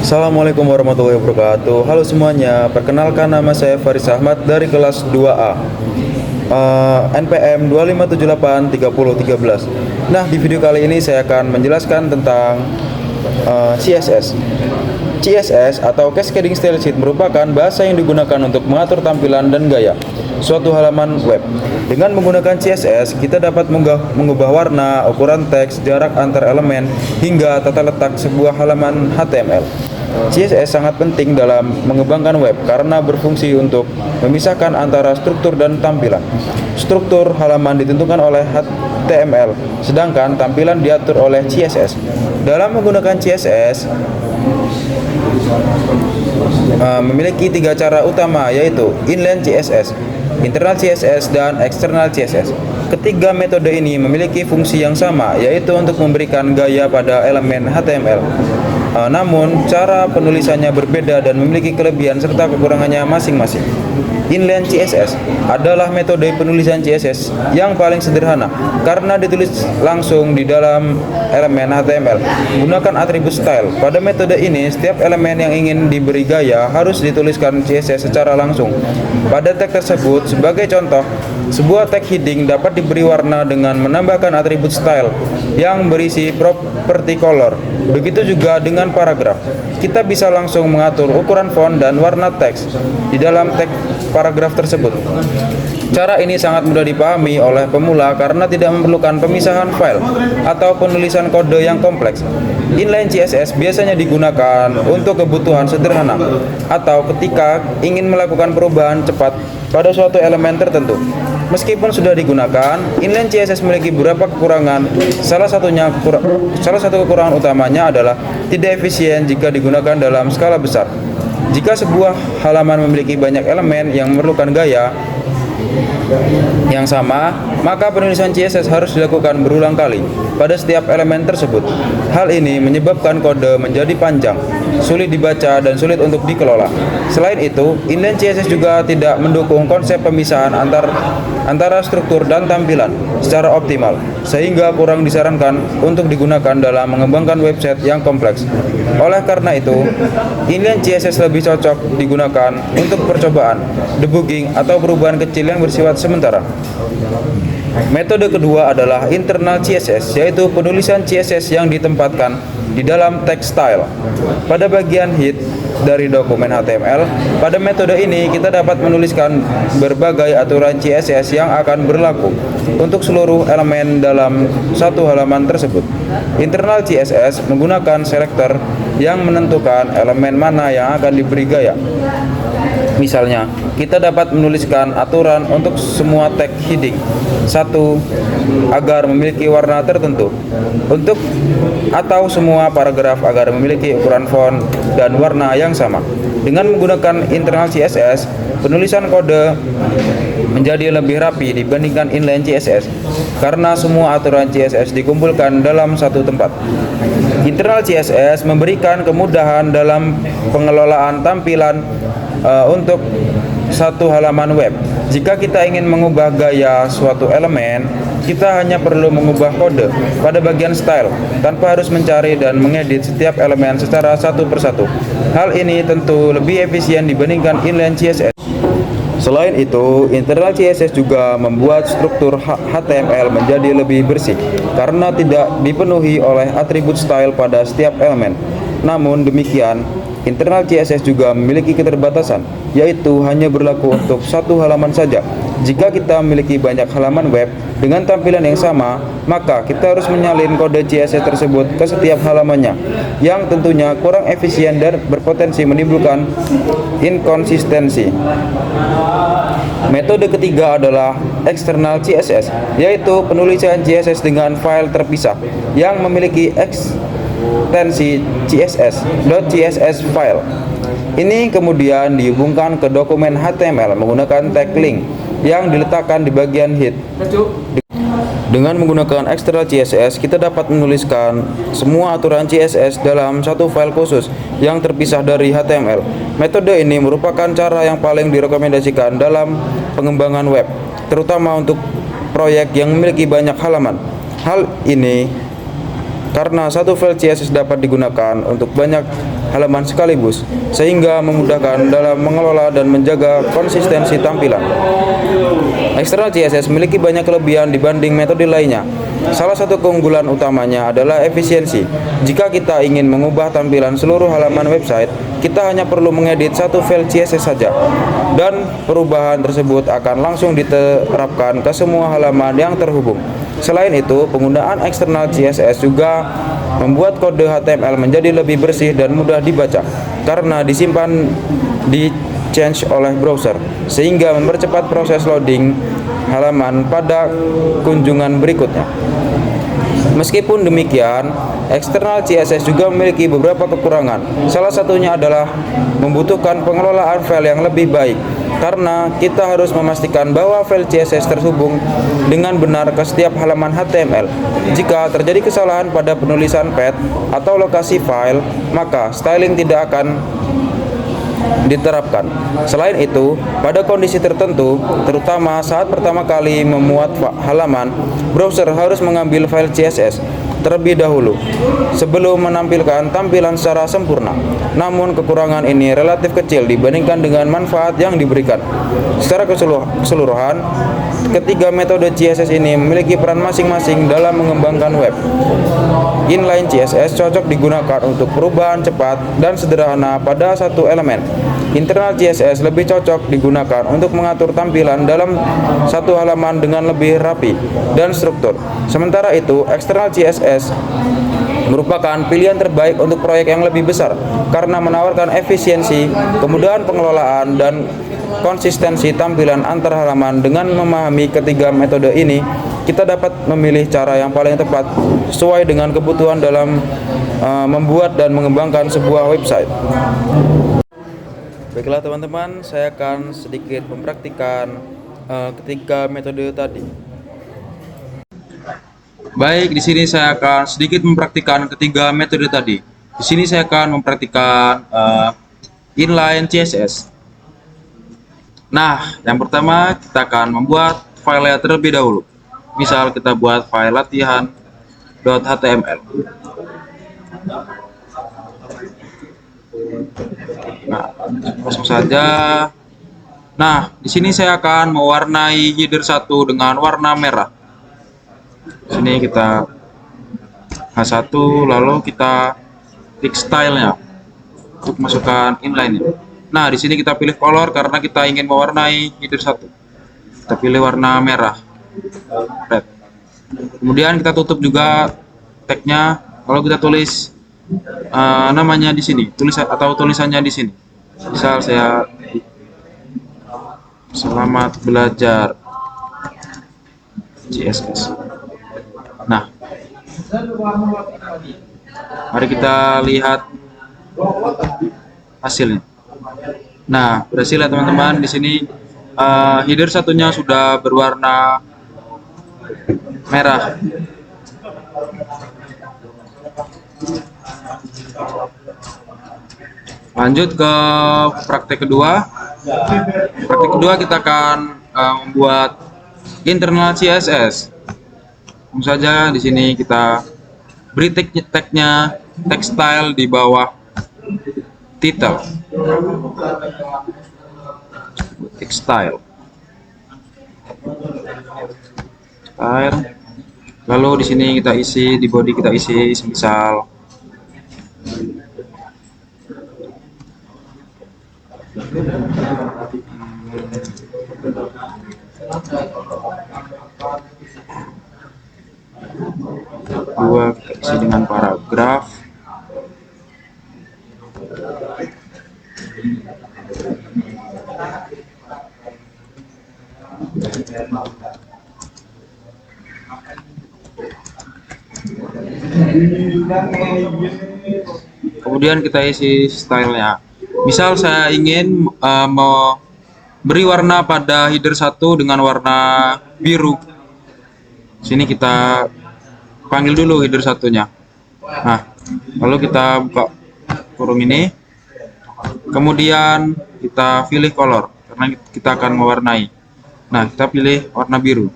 Assalamualaikum warahmatullahi wabarakatuh. Halo semuanya, perkenalkan nama saya Faris Ahmad dari kelas 2A, NPM 25783013. Nah, di video kali ini saya akan menjelaskan tentang CSS. CSS atau Cascading Style Sheet merupakan bahasa yang digunakan untuk mengatur tampilan dan gaya suatu halaman web. Dengan menggunakan CSS, kita dapat mengubah warna, ukuran teks, jarak antar elemen, hingga tata letak sebuah halaman HTML. CSS sangat penting dalam mengembangkan web karena berfungsi untuk memisahkan antara struktur dan tampilan. Struktur halaman ditentukan oleh HTML, sedangkan tampilan diatur oleh CSS. Dalam menggunakan CSS, memiliki tiga cara utama, yaitu inline CSS, internal CSS, dan external CSS. Ketiga metode ini memiliki fungsi yang sama, yaitu untuk memberikan gaya pada elemen HTML. Namun, cara penulisannya berbeda dan memiliki kelebihan serta kekurangannya masing-masing. Inline CSS adalah metode penulisan CSS yang paling sederhana karena ditulis langsung di dalam elemen HTML menggunakan atribut style. Pada metode ini, setiap elemen yang ingin diberi gaya harus dituliskan CSS secara langsung pada teks tersebut. Sebagai contoh, sebuah tag heading dapat diberi warna dengan menambahkan atribut style yang berisi property color. Begitu juga dengan paragraf. Kita bisa langsung mengatur ukuran font dan warna teks di dalam teks paragraf tersebut. Cara ini sangat mudah dipahami oleh pemula karena tidak memerlukan pemisahan file atau penulisan kode yang kompleks. Inline CSS biasanya digunakan untuk kebutuhan sederhana atau ketika ingin melakukan perubahan cepat pada suatu elemen tertentu. Meskipun sudah digunakan, inline CSS memiliki beberapa kekurangan. Salah satu kekurangan utamanya adalah tidak efisien jika digunakan dalam skala besar. Jika sebuah halaman memiliki banyak elemen yang memerlukan gaya yang sama, maka penulisan CSS harus dilakukan berulang kali pada setiap elemen tersebut. Hal ini menyebabkan kode menjadi panjang, sulit dibaca, dan sulit untuk dikelola. Selain itu, inline CSS juga tidak mendukung konsep pemisahan antara struktur dan tampilan secara optimal, sehingga kurang disarankan untuk digunakan dalam mengembangkan website yang kompleks. Oleh karena itu, inline CSS lebih cocok digunakan untuk percobaan, debugging, atau perubahan kecil yang bersifat sementara. Metode kedua adalah internal CSS, yaitu penulisan CSS yang ditempatkan di dalam text style pada bagian head dari dokumen HTML. Pada metode ini, kita dapat menuliskan berbagai aturan CSS yang akan berlaku untuk seluruh elemen dalam satu halaman tersebut. Internal CSS menggunakan selector yang menentukan elemen mana yang akan diberi gaya. Misalnya, kita dapat menuliskan aturan untuk semua tag heading satu agar memiliki warna tertentu, atau semua paragraf agar memiliki ukuran font dan warna yang sama. Dengan menggunakan internal CSS, penulisan kode menjadi lebih rapi dibandingkan inline CSS karena semua aturan CSS dikumpulkan dalam satu tempat. Internal CSS memberikan kemudahan dalam pengelolaan tampilan untuk satu halaman web. Jika kita ingin mengubah gaya suatu elemen, kita hanya perlu mengubah kode pada bagian style tanpa harus mencari dan mengedit setiap elemen secara satu persatu. Hal ini tentu lebih efisien dibandingkan inline CSS. Selain itu, internal CSS juga membuat struktur HTML menjadi lebih bersih karena tidak dipenuhi oleh atribut style pada setiap elemen. Namun demikian, internal CSS juga memiliki keterbatasan, yaitu hanya berlaku untuk satu halaman saja. Jika kita memiliki banyak halaman web dengan tampilan yang sama, maka kita harus menyalin kode CSS tersebut ke setiap halamannya, yang tentunya kurang efisien dan berpotensi menimbulkan inkonsistensi. Metode ketiga adalah external CSS, yaitu penulisan CSS dengan file terpisah yang memiliki ekstensi CSS file. Ini kemudian dihubungkan ke dokumen HTML menggunakan tag link yang diletakkan di bagian head. Dengan menggunakan external CSS, kita dapat menuliskan semua aturan CSS dalam satu file khusus yang terpisah dari HTML. Metode ini merupakan cara yang paling direkomendasikan dalam pengembangan web, terutama untuk proyek yang memiliki banyak halaman. Hal ini karena satu file CSS dapat digunakan untuk banyak halaman sekaligus, sehingga memudahkan dalam mengelola dan menjaga konsistensi tampilan. External CSS memiliki banyak kelebihan dibanding metode lainnya. Salah satu keunggulan utamanya adalah efisiensi. Jika kita ingin mengubah tampilan seluruh halaman website, kita hanya perlu mengedit satu file CSS saja, dan perubahan tersebut akan langsung diterapkan ke semua halaman yang terhubung. Selain itu, penggunaan eksternal CSS juga membuat kode HTML menjadi lebih bersih dan mudah dibaca karena disimpan di cache oleh browser, sehingga mempercepat proses loading halaman pada kunjungan berikutnya. Meskipun demikian, eksternal CSS juga memiliki beberapa kekurangan. Salah satunya adalah membutuhkan pengelolaan file yang lebih baik, karena kita harus memastikan bahwa file CSS terhubung dengan benar ke setiap halaman HTML. Jika terjadi kesalahan pada penulisan path atau lokasi file, maka styling tidak akan diterapkan. Selain itu, pada kondisi tertentu, terutama saat pertama kali memuat halaman, browser harus mengambil file CSS terlebih dahulu sebelum menampilkan tampilan secara sempurna. Namun kekurangan ini relatif kecil dibandingkan dengan manfaat yang diberikan. Secara keseluruhan, ketiga metode CSS ini memiliki peran masing-masing dalam mengembangkan web. Inline CSS cocok digunakan untuk perubahan cepat dan sederhana pada satu elemen. Internal CSS lebih cocok digunakan untuk mengatur tampilan dalam satu halaman dengan lebih rapi dan struktur. Sementara itu, eksternal CSS merupakan pilihan terbaik untuk proyek yang lebih besar karena menawarkan efisiensi, kemudahan pengelolaan, dan konsistensi tampilan antar halaman. Dengan memahami ketiga metode ini, kita dapat memilih cara yang paling tepat sesuai dengan kebutuhan dalam membuat dan mengembangkan sebuah website. Baiklah teman-teman, saya akan sedikit mempraktikkan ketiga metode tadi. Baik, di sini saya akan sedikit mempraktikkan ketiga metode tadi. Di sini saya akan mempraktikkan inline CSS. Nah, yang pertama kita akan membuat file terlebih dahulu. Misal kita buat file latihan.html. Nah, langsung saja. Nah, di sini saya akan mewarnai header 1 dengan warna merah. Di sini kita H1, lalu kita klik stylenya untuk masukkan inline. Nah, di sini kita pilih color karena kita ingin mewarnai header 1. Kita pilih warna merah, red. Kemudian kita tutup juga tagnya, lalu kita tulis namanya di sini, tulisannya di sini. Misal saya selamat belajar CSS. Nah, mari kita lihat hasilnya. Nah, berhasil ya teman-teman. Di sini header satunya sudah berwarna merah. Lanjut ke praktek kedua. Praktek kedua kita akan membuat internal CSS. Langsung saja di sini kita beri tagnya text style di bawah title. Text style. Lalu di sini kita isi, di body kita isi misal dua, kita isi dengan paragraf. Kemudian kita isi stylenya. Misal saya ingin memberi warna pada header 1 dengan warna biru. Sini kita panggil dulu header satunya. Nah, lalu kita buka kurung ini. Kemudian kita pilih color karena kita akan mewarnai. Nah, kita pilih warna biru.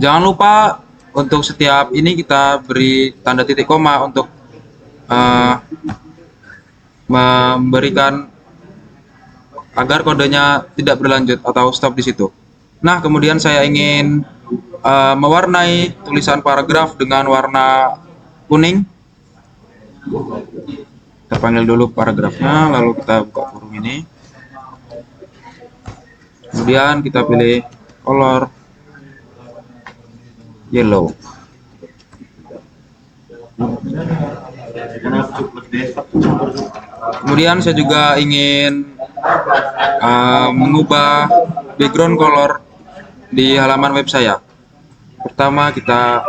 Jangan lupa untuk setiap ini kita beri tanda titik koma untuk memberikan agar kodenya tidak berlanjut atau stop di situ. Nah, kemudian saya ingin mewarnai tulisan paragraf dengan warna kuning. Kita panggil dulu paragrafnya, lalu kita buka kurung ini. Kemudian kita pilih color yellow. Kemudian saya juga ingin mengubah background color di halaman web saya. Pertama kita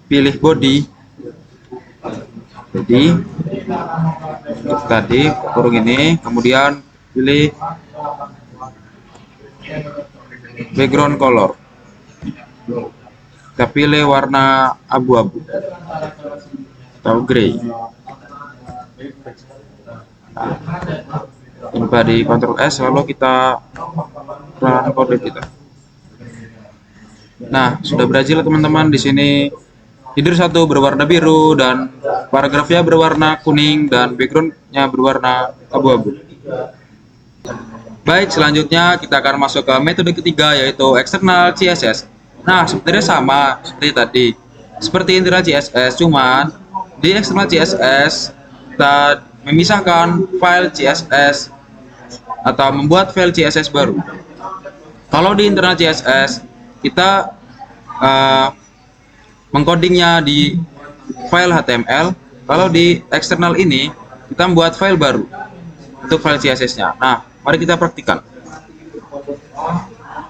pilih body tadi kurung ini, kemudian pilih background color, kita pilih warna abu-abu atau grey. Coba di Ctrl S, lalu kita run kode kita. Nah, sudah berhasil teman-teman. Di sini header 1 berwarna biru dan paragrafnya berwarna kuning dan backgroundnya berwarna abu-abu. Baik, selanjutnya kita akan masuk ke metode ketiga, yaitu external CSS. Nah, sebenarnya sama seperti tadi, seperti internal CSS, cuman di external CSS kita memisahkan file CSS atau membuat file CSS baru. Kalau di internal CSS kita mengcodingnya di file HTML, kalau di eksternal ini kita membuat file baru untuk file CSS-nya. Nah, mari kita praktikkan.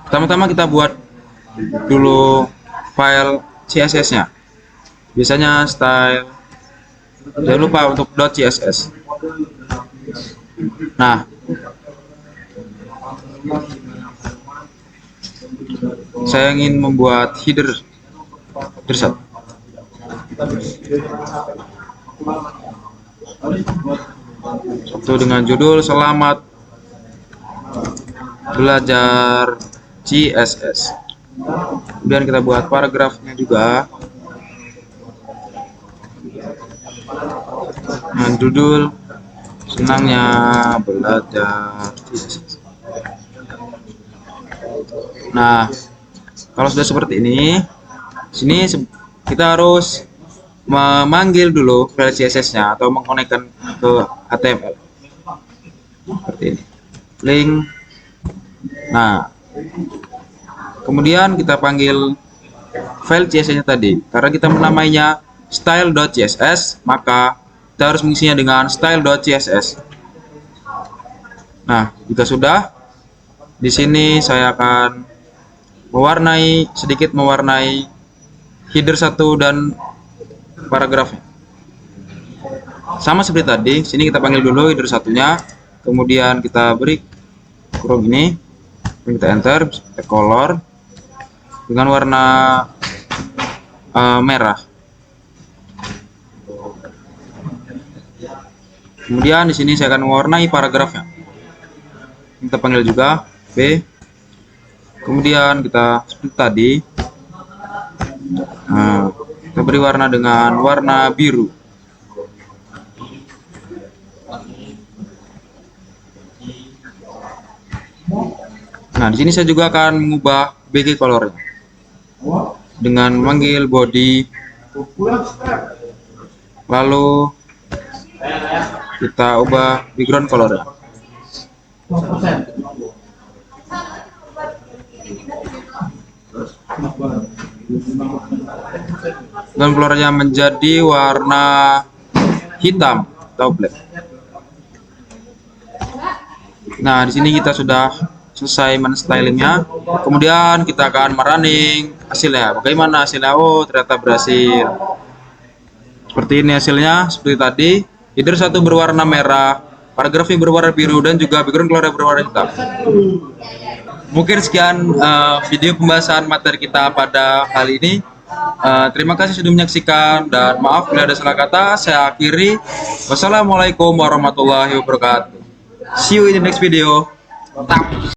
Pertama-tama kita buat dulu file CSS-nya. Biasanya style, jangan lupa untuk .css. Nah, saya ingin membuat header 1 dengan judul "Selamat Belajar CSS". Kemudian kita buat paragrafnya juga dengan judul "Senangnya Belajar CSS". Nah, kalau sudah seperti ini, sini kita harus memanggil dulu file CSS-nya atau mengkonekkan ke HTML seperti ini, link. Nah, kemudian kita panggil file CSS-nya tadi. Karena kita menamainya style.css, maka kita harus mengisinya dengan style.css. Nah, jika sudah, di sini saya akan sedikit mewarnai header 1 dan paragrafnya. Sama seperti tadi, sini kita panggil dulu header 1-nya, kemudian kita beri kurung ini, kita enter, kita color dengan warna merah. Kemudian di sini saya akan mewarnai paragrafnya. Kita panggil juga B. Kemudian kita seperti tadi, kita beri warna dengan warna biru. Nah, di sini saya juga akan mengubah BG colornya dengan memanggil body, lalu kita ubah background colornya. Dan colornya menjadi warna hitam atau black. Nah, di sini kita sudah selesai men-stylingnya. Kemudian kita akan merunning hasilnya. Bagaimana hasilnya? Oh, ternyata berhasil. Seperti ini hasilnya, seperti tadi. Header 1 berwarna merah, paragrafnya berwarna biru, dan juga background color berwarna hitam. Mungkin sekian video pembahasan materi kita pada kali ini. Terima kasih sudah menyaksikan, dan maaf bila ada salah kata. Saya akhiri. Wassalamualaikum warahmatullahi wabarakatuh. See you in the next video. Mantap.